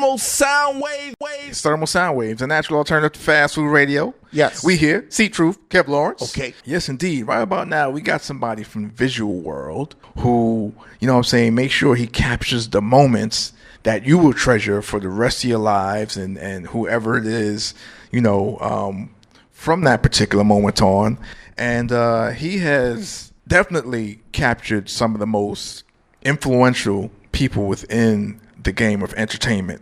Thermal sound waves. Thermal sound waves, a natural alternative to fast food radio. Yes. We here. C.Truth, Kev Lawrence. Okay. Yes, indeed. Right about now, we got somebody from the visual world who, you know what I'm saying, make sure he captures the moments that you will treasure for the rest of your lives and whoever it is, you know, from that particular moment on. And he has definitely captured some of the most influential people within the game of entertainment.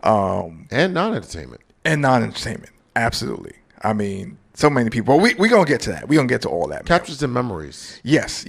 And non-entertainment. Absolutely. I mean, so many people. We're going to get to that. We're going to get to all that. Captures the memories. Yes.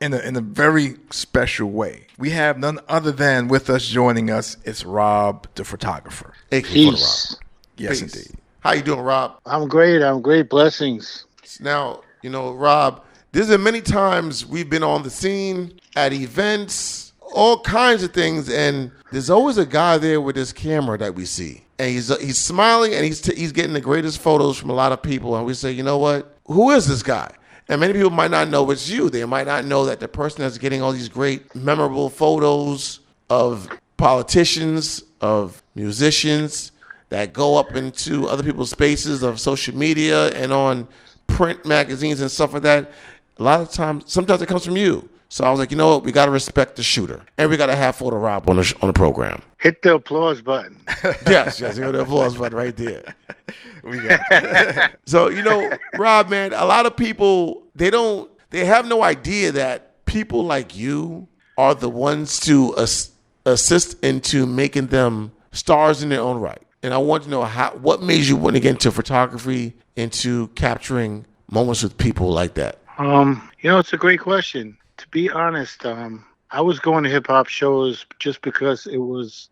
In a very special way. We have none other than with us joining us, it's Rob, the photographer. Peace. Yes, Peace. indeed. How you doing, Rob? I'm great. Blessings. Now, you know, Rob, there's been many times we've been on the scene, at events, all kinds of things, and there's always a guy there with his camera that we see. And he's smiling, and he's getting the greatest photos from a lot of people. And we say, you know what? Who is this guy? And many people might not know it's you. They might not know that the person that's getting all these great, memorable photos of politicians, of musicians that go up into other people's spaces of social media and on print magazines and stuff like that. A lot of times, sometimes it comes from you. So I was like, you know what? We got to respect the shooter. And we got to have Photo Rob on the program. Hit the applause button. Yes, hit the applause button right there. We got it. So, you know, Rob, man, a lot of people, they have no idea that people like you are the ones to assist into making them stars in their own right. And I want to know what made you want to get into photography, into capturing moments with people like that? You know, it's a great question. To be honest, I was going to hip hop shows just because it was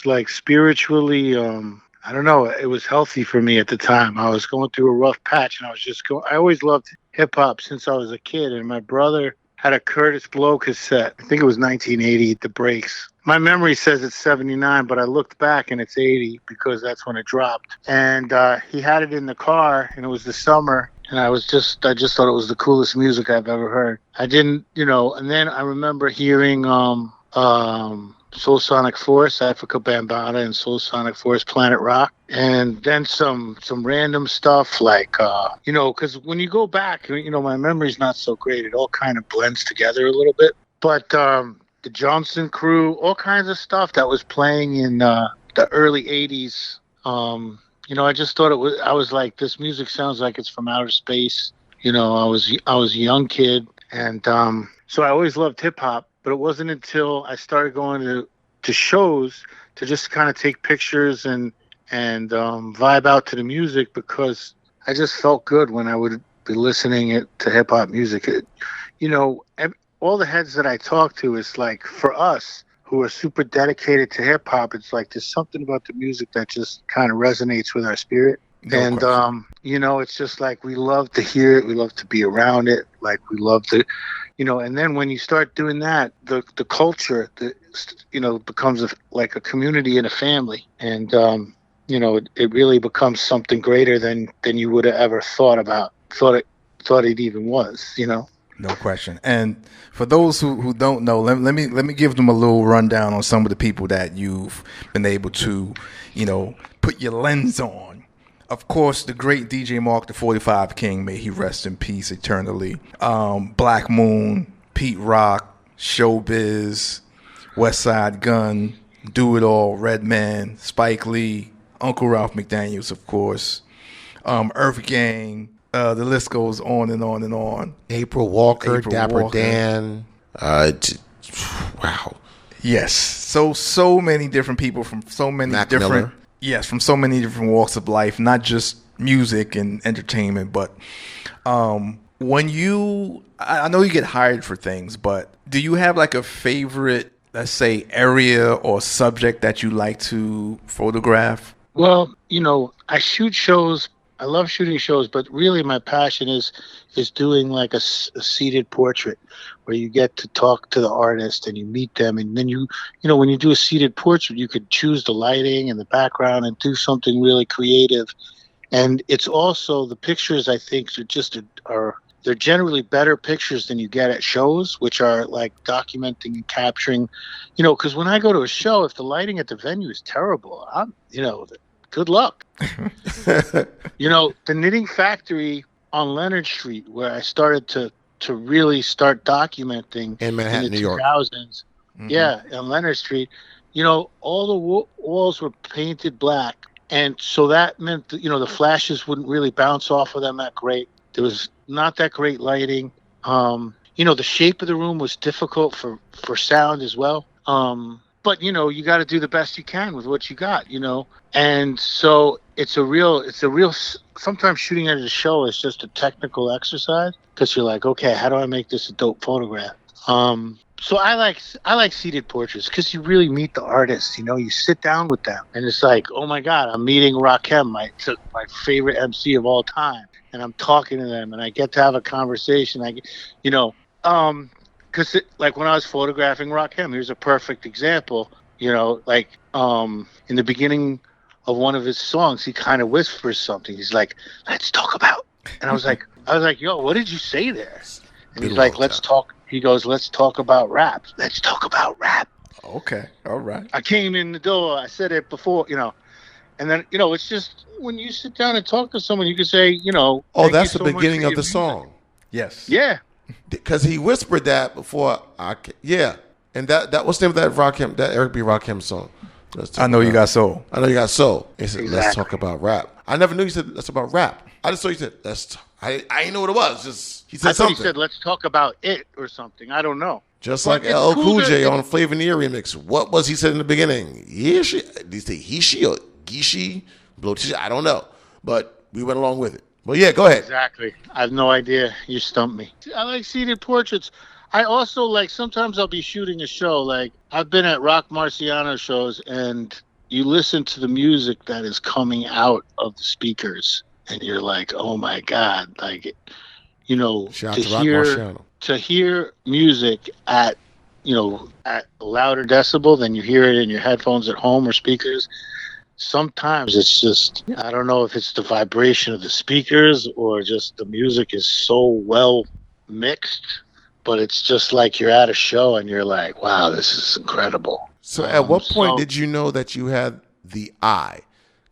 like spiritually, I don't know, it was healthy for me at the time. I was going through a rough patch, and I always loved hip hop since I was a kid. And my brother had a Curtis Blow cassette. I think it was 1980, The Breaks. My memory says it's 79, but I looked back and it's 80 because that's when it dropped. And he had it in the car, and it was the summer. And I just thought it was the coolest music I've ever heard. I didn't, you know, and then I remember hearing Soul Sonic Force, Africa Bambaataa, and Soul Sonic Force, Planet Rock. And then some random stuff like, you know, because when you go back, you know, my memory's not so great. It all kind of blends together a little bit. But the Johnson Crew, all kinds of stuff that was playing in the early 80s. You know, I just thought I was like, this music sounds like it's from outer space. You know, I was a young kid. And so I always loved hip hop, but it wasn't until I started going to shows to just kind of take pictures and vibe out to the music, because I just felt good when I would be listening to hip hop music. You know, all the heads that I talk to, is like, for us who are super dedicated to hip hop, it's like there's something about the music that just kind of resonates with our spirit. No, you know, it's just like we love to hear it, we love to be around it, like we love to, you know. And then when you start doing that, the culture, you know, becomes like a community and a family, and you know, it really becomes something greater than you would have ever thought it even was, you know. No question. And for those who don't know, let me give them a little rundown on some of the people that you've been able to, you know, put your lens on. Of course, the great DJ Mark, the 45 King, may he rest in peace eternally. Black Moon, Pete Rock, Showbiz, West Side Gun, Do It All, Redman, Spike Lee, Uncle Ralph McDaniels, of course, Earth Gang. The list goes on and on and on. April Walker, Dapper Dan. Wow. Yes. So many different people from so many Mac different Miller. Yes, from so many different walks of life, not just music and entertainment, but when I know you get hired for things, but do you have like a favorite, let's say, area or subject that you like to photograph? Well, you know, I shoot shows. I love shooting shows, but really my passion is doing like a seated portrait, where you get to talk to the artist and you meet them, and then you know, when you do a seated portrait, you could choose the lighting and the background and do something really creative. And it's also, the pictures, I think, are they're generally better pictures than you get at shows, which are like documenting and capturing, because when I go to a show, if the lighting at the venue is terrible, good luck. The Knitting Factory on Leonard Street, where I started to really start documenting in Manhattan, in the New York. 2000s. Mm-hmm. Yeah, on Leonard Street. All the walls were painted black. And so that meant that, the flashes wouldn't really bounce off of them that great. There was not that great lighting. The shape of the room was difficult for sound as well. But, you got to do the best you can with what you got, And so it's a real, sometimes shooting at a show is just a technical exercise because you're like, okay, how do I make this a dope photograph? So I like seated portraits because you really meet the artists. You sit down with them, and it's like, oh my God, I'm meeting Rakim, my favorite MC of all time, and I'm talking to them, and I get to have a conversation. Because like when I was photographing Rakim, here's a perfect example. In the beginning of one of his songs, he kind of whispers something. He's like, "Let's talk about," and I was like, "Yo, what did you say there?" And he's like, "Let's talk." He goes, "Let's talk about rap. Let's talk about rap." Okay, all right. I came in the door. I said it before, and then it's just when you sit down and talk to someone, you can say, Oh, that's the beginning of the song. Yes. Yeah. Because he whispered that before. And that what's the name of that Rakim, that Eric B. Rakim song? I know you got soul. I know you got soul. He said, Exactly. Let's talk about rap. I never knew he said let's talk about rap. I just saw he said I didn't know what it was. Just he said something. He said let's talk about it or something. I don't know. Just like LL Cool J on Flavor in the Ear remix. What was he said in the beginning? Did he say he, she, or Gishi? Blow tissue? I don't know. But we went along with it. Well, yeah, go ahead. Exactly. I have no idea. You stumped me. I like seated portraits. I also sometimes I'll be shooting a show. Like I've been at Rock Marciano shows, and you listen to the music that is coming out of the speakers, and you're like, oh my God. Shout out to Rock Marciano. To hear music at a louder decibel than you hear it in your headphones at home or speakers, sometimes it's just, I don't know if it's the vibration of the speakers or just the music is so well mixed, but it's just like you're at a show and you're like, wow, this is incredible. So at what point did you know that you had the eye?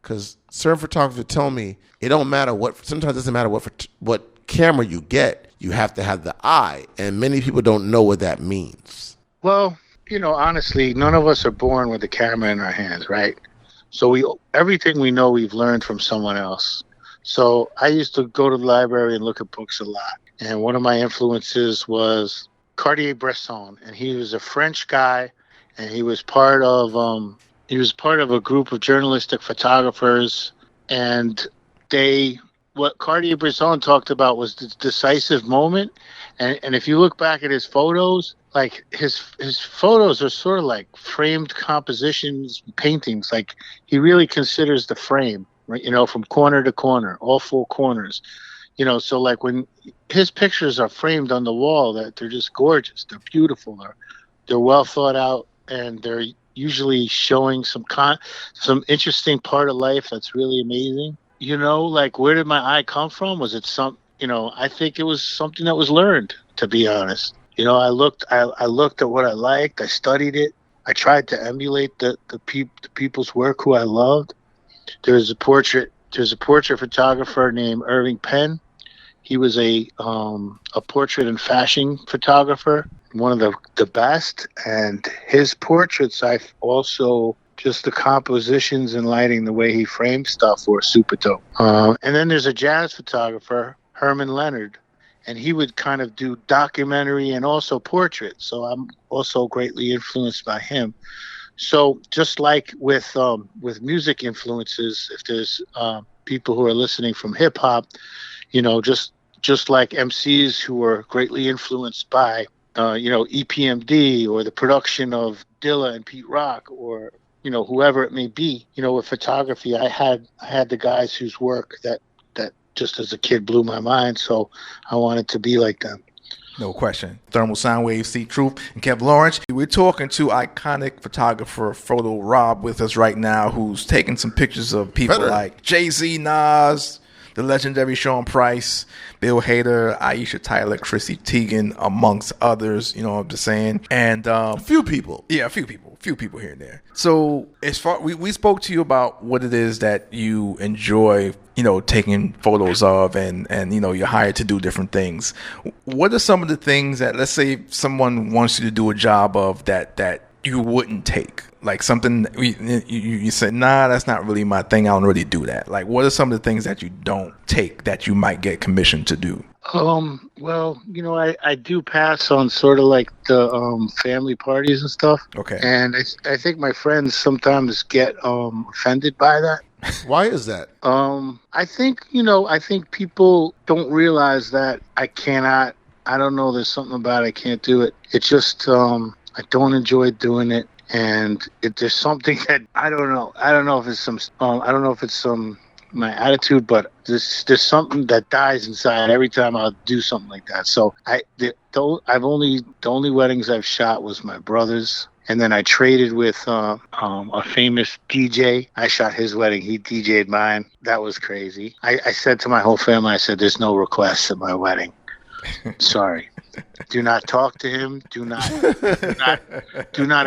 Because certain photographers tell me it don't matter sometimes it doesn't matter what camera you get. You have to have the eye, and many people don't know what that means. Well, honestly, none of us are born with a camera in our hands, right? So everything we know we've learned from someone else. So I used to go to the library and look at books a lot. And one of my influences was Cartier-Bresson, and he was a French guy, and he was part of a group of journalistic photographers, and what Cartier-Bresson talked about was the decisive moment. And if you look back at his photos, like his photos are sort of like framed compositions, paintings. Like he really considers the frame, right? From corner to corner, all four corners. So like when his pictures are framed on the wall, that they're just gorgeous. They're beautiful. They're well thought out, and they're usually showing some interesting part of life that's really amazing. Like where did my eye come from? Was it I think it was something that was learned, to be honest. I looked at what I liked. I studied it. I tried to emulate the people's work who I loved. There's a portrait photographer named Irving Penn. He was a portrait and fashion photographer, one of the best. And his portraits, I've also just the compositions and lighting, the way he framed stuff were super dope. And then there's a jazz photographer, Herman Leonard, and he would kind of do documentary and also portrait. So I'm also greatly influenced by him. So just like with music influences, if there's people who are listening from hip hop, just like MCs who are greatly influenced by EPMD or the production of Dilla and Pete Rock or whoever it may be. With photography, I had the guys whose work that just as a kid blew my mind, so I wanted to be like them. No question. Thermal Sound Wave, C.Truth, and Kev Lawrence. We're talking to iconic photographer Photo Rob with us right now, who's taking some pictures of people like Jay-Z, Nas, the legendary Sean Price, Bill Hader, Aisha Tyler, Chrissy Teigen, amongst others. You know what I'm just saying? And A few people. yeah, a few people here and there. So as far we spoke to you about what it is that you enjoy, you know, taking photos of, and you know, you're hired to do different things. What are some of the things that, let's say someone wants you to do a job of that you wouldn't take? Like something you said, nah, that's not really my thing. I don't really do that. Like, what are some of the things that you don't take that you might get commissioned to do? Well, you know, I do pass on sort of like the family parties and stuff. Okay. And I think my friends sometimes get offended by that. Why is that? I think people don't realize that I don't know, there's something about it, I can't do it. It's just I don't enjoy doing it, and there's something that I don't know. I don't know if it's some my attitude, but there's something that dies inside every time I'll do something like that. So the only weddings I've shot was my brother's, and then I traded with a famous DJ. I shot his wedding. He DJ'd mine. That was crazy. I said to my whole family, I said, "There's no requests at my wedding. Sorry." Do not talk to him. Do not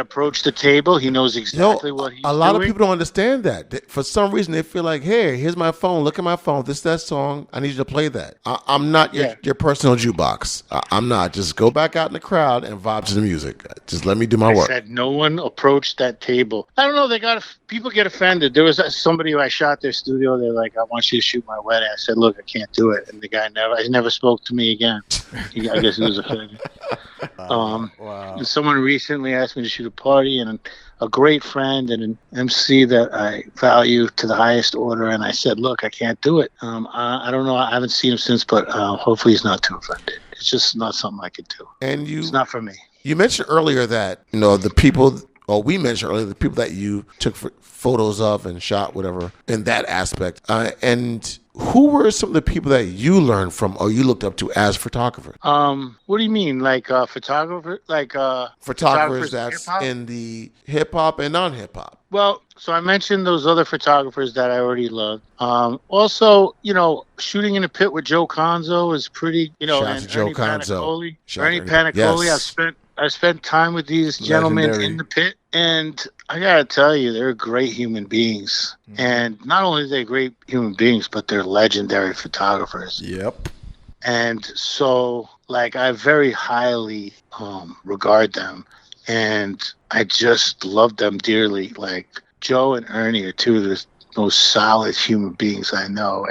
approach the table. He knows exactly what he's doing. A lot of people don't understand that. For some reason, they feel like, hey, here's my phone. Look at my phone. That song. I need you to play that. I'm not your personal jukebox. I'm not. Just go back out in the crowd and vibe to the music. Just let me do my work. I said no one approached that table. I don't know. People get offended. There was somebody who I shot their studio. They're like, I want you to shoot my wedding. I said, look, I can't do it. And the guy never spoke to me again. I guess he was offended. Wow. And someone recently asked me to shoot a party, and a great friend and an MC that I value to the highest order, and I said, look, I can't do it. I don't know. I haven't seen him since, but hopefully he's not too offended. It's just not something I could do. And it's not for me. You mentioned earlier that, you know, we mentioned earlier the people that you took photos of and shot, whatever, in that aspect. And who were some of the people that you learned from or you looked up to as photographers? What do you mean? Like photographer? Like photographers that's hip-hop? In the hip-hop and non-hip-hop. Well, so I mentioned those other photographers that I already loved. Also, you know, shooting in a pit with Joe Conzo is pretty, you know, and Joe Ernie Conzo. Ernie Panicoli. Yes. I spent time with these gentlemen Legendary. in the pit, and I gotta tell you, they're great human beings. Mm-hmm. And not only are they great human beings, but they're legendary photographers. Yep. And so, like, I very highly regard them, and I just love them dearly. Like, Joe and Ernie are two of the most solid human beings I know,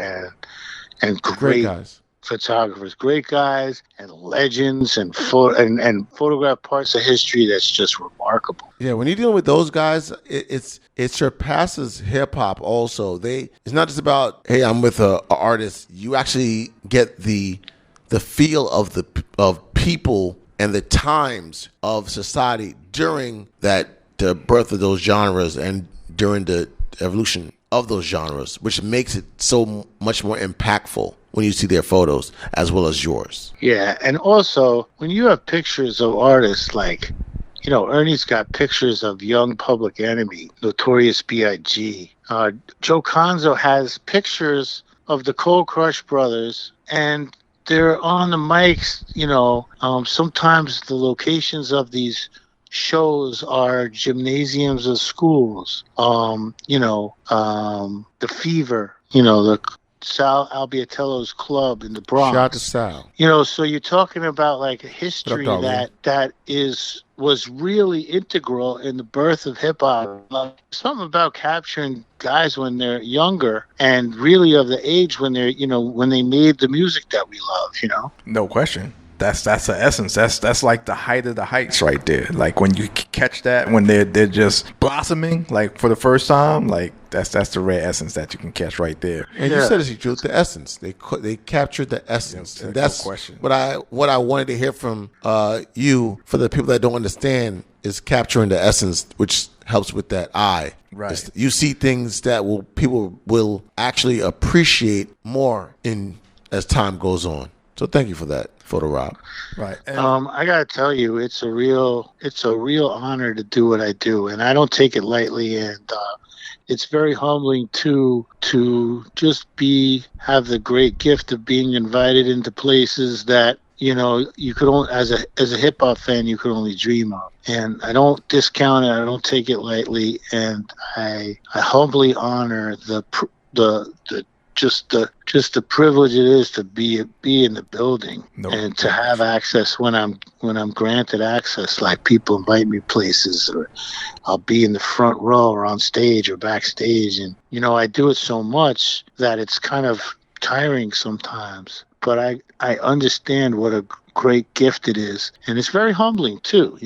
and great guys. Photographers, great guys, and legends, and photograph parts of history that's just remarkable. Yeah, when you're dealing with those guys, it surpasses hip hop. Also, it's not just about, hey, I'm with a artist. You actually get the feel of people and the times of society during the birth of those genres and during the evolution of those genres, which makes it so much more impactful when you see their photos as well as yours. Yeah, and also when you have pictures of artists like, you know, Ernie's got pictures of Young Public Enemy, Notorious B.I.G. Joe Conzo has pictures of the Cold Crush Brothers, and they're on the mics. You know, sometimes the locations of these shows are gymnasiums of schools. You know, the Fever. You know, the Sal Albiatello's club in the Bronx. Shout out to Sal. You know, so you're talking about like a history that was really integral in the birth of hip hop. Something about capturing guys when they're younger and really of the age when they're, you know, when they made the music that we love, you know? No question. That's the essence. That's like the height of the heights right there. Like when you catch that when they're just blossoming, like for the first time, like that's the rare essence that you can catch right there. And you said it's C.Truth, the essence. They captured the essence, and that's no question. what I wanted to hear from you. For the people that don't understand, is capturing the essence, which helps with that eye. Right. You see things that people will actually appreciate more as time goes on. So thank you for that, Photo Rob. Right. And I gotta tell you, it's a real honor to do what I do, and I don't take it lightly. And it's very humbling to just have the great gift of being invited into places that you could only, as a hip hop fan, you could only dream of. And I don't discount it. I don't take it lightly, and I humbly honor the just the privilege it is to be in the building and to have access when I'm granted access. Like, people invite me places, or I'll be in the front row or on stage or backstage, and I do it so much that it's kind of tiring sometimes. But I understand what a great gift it is, and it's very humbling too.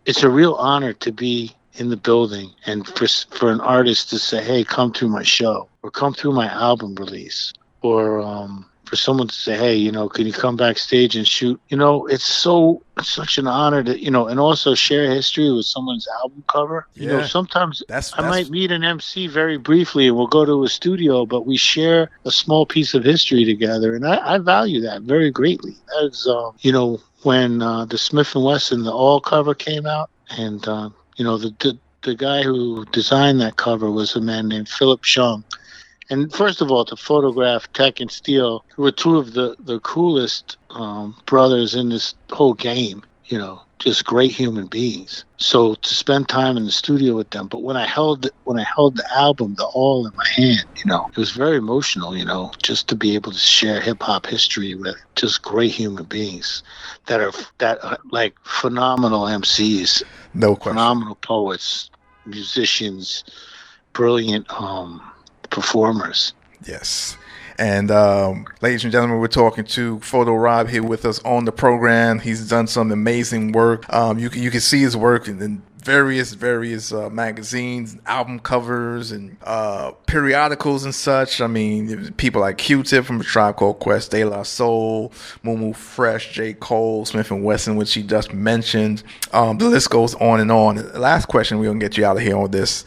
It's a real honor to be in the building, and for an artist to say, "Hey, come to my show," or "Come to my album release," or for someone to say, "Hey, can you come backstage and shoot?" It's such an honor to and also share history with someone's album cover. Sometimes I might meet an MC very briefly, and we'll go to a studio, but we share a small piece of history together, and I value that very greatly. As when the Smif and Wessun, the All cover came out, and the guy who designed that cover was a man named Philip Chung. And first of all, to photograph Tech and Steel, who were two of the coolest brothers in this whole game, just great human beings. So to spend time in the studio with them, but when I held the album, the All, in my hand, it was very emotional, just to be able to share hip hop history with just great human beings that are like phenomenal MCs, no question, phenomenal poets, musicians, brilliant performers. Yes. And ladies and gentlemen, we're talking to Photo Rob here with us on the program. He's done some amazing work. You can see his work in various magazines, album covers, and periodicals and such. I mean, people like Q-Tip from A Tribe Called Quest, De La Soul, Moo Fresh, J. Cole, Smif and Wessun, which he just mentioned. The list goes on and on. The last question, we're going to get you out of here on this.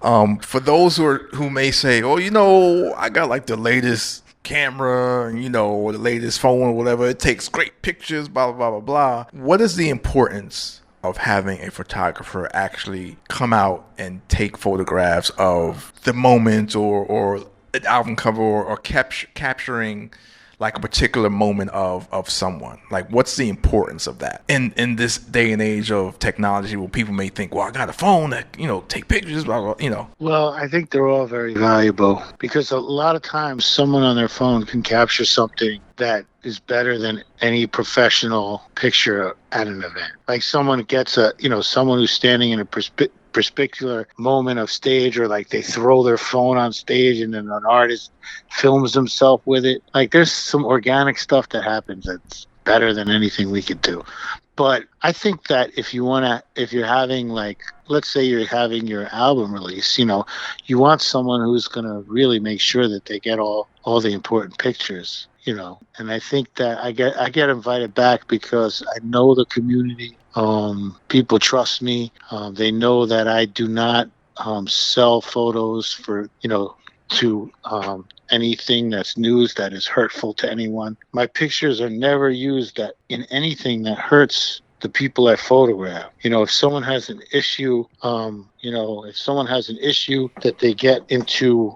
For those who may say, "Oh, I got like the latest camera, or the latest phone or whatever. It takes great pictures, blah, blah, blah, blah, blah." What is the importance of having a photographer actually come out and take photographs of the moment or an album cover or capturing like a particular moment of someone? Like, what's the importance of that in this day and age of technology, where people may think, "Well, I got a phone that take pictures, blah, blah." Well, I think they're all very valuable, because a lot of times someone on their phone can capture something that is better than any professional picture at an event. Like, someone gets someone who's standing in a particular moment of stage, or like they throw their phone on stage and then an artist films himself with it. Like, there's some organic stuff that happens that's better than anything we could do. But I think that if you're having, like, let's say you're having your album release, you want someone who's going to really make sure that they get all the important pictures, and I think that I get invited back because I know the community. People trust me. They know that I do not sell photos for to anything that's news that is hurtful to anyone. My pictures are never used in anything that hurts the people I photograph. If someone has an issue, if someone has an issue that they get into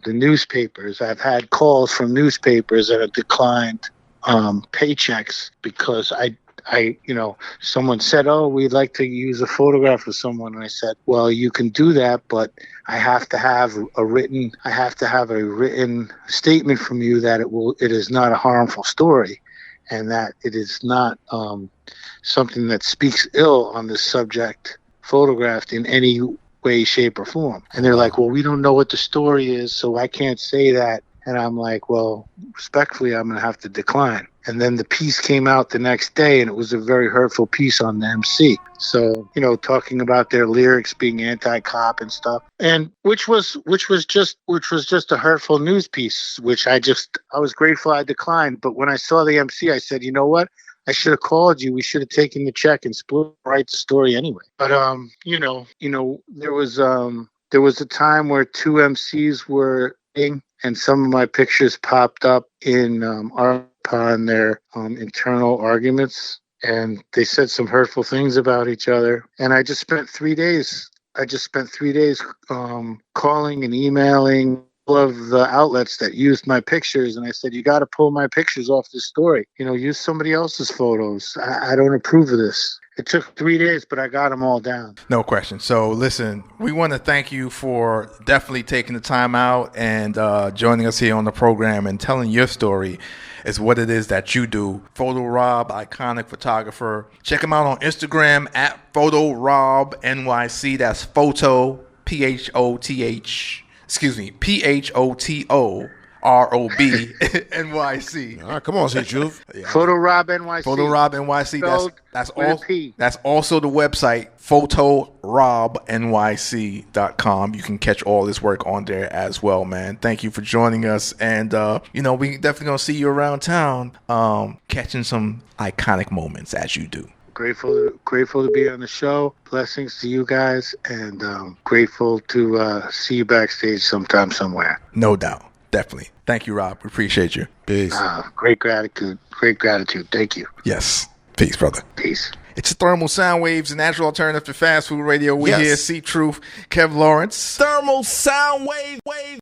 the newspapers, I've had calls from newspapers that have declined paychecks because someone said, "Oh, we'd like to use a photograph of someone." And I said, "Well, you can do that, but I have to have a written statement from you that it is not a harmful story, and that it is not something that speaks ill on this subject photographed in any way, shape, or form." And they're like, "Well, we don't know what the story is, so I can't say that." And I'm like, "Well, respectfully, I'm going to have to decline." And then the piece came out the next day, and it was a very hurtful piece on the MC. So, talking about their lyrics being anti-cop and stuff, and which was just a hurtful news piece, which I was grateful I declined. But when I saw the MC, I said, "You know what? I should have called you. We should have taken the check and split right the story anyway." But there was a time where two MCs were in, and some of my pictures popped up upon their internal arguments, and they said some hurtful things about each other. And I just spent 3 days I just spent 3 days calling and emailing all of the outlets that used my pictures, and I said, you got to pull my pictures off this story. Use somebody else's photos. I don't approve of this. It took 3 days, but I got them all down. No question. So listen, we want to thank you for definitely taking the time out and joining us here on the program and telling your story is what it is that you do. Photo Rob, iconic photographer. Check him out on Instagram at Photo Rob NYC. That's photo, PHOTO ROB NYC. All right, come on, C.Truth. Yeah. Photo Rob NYC. Photo Rob NYC. That's also the website, photorobnyc.com. You can catch all this work on there as well, man. Thank you for joining us. And, we definitely going to see you around town catching some iconic moments as you do. Grateful to be on the show. Blessings to you guys, and grateful to see you backstage sometime somewhere. No doubt. Definitely. Thank you, Rob. We appreciate you. Peace. Great gratitude. Thank you. Yes. Peace, brother. Peace. It's Thermal Sound Waves, the natural alternative to fast food radio. We here, C.Truth, Kev Lawrence. Thermal Sound Wave.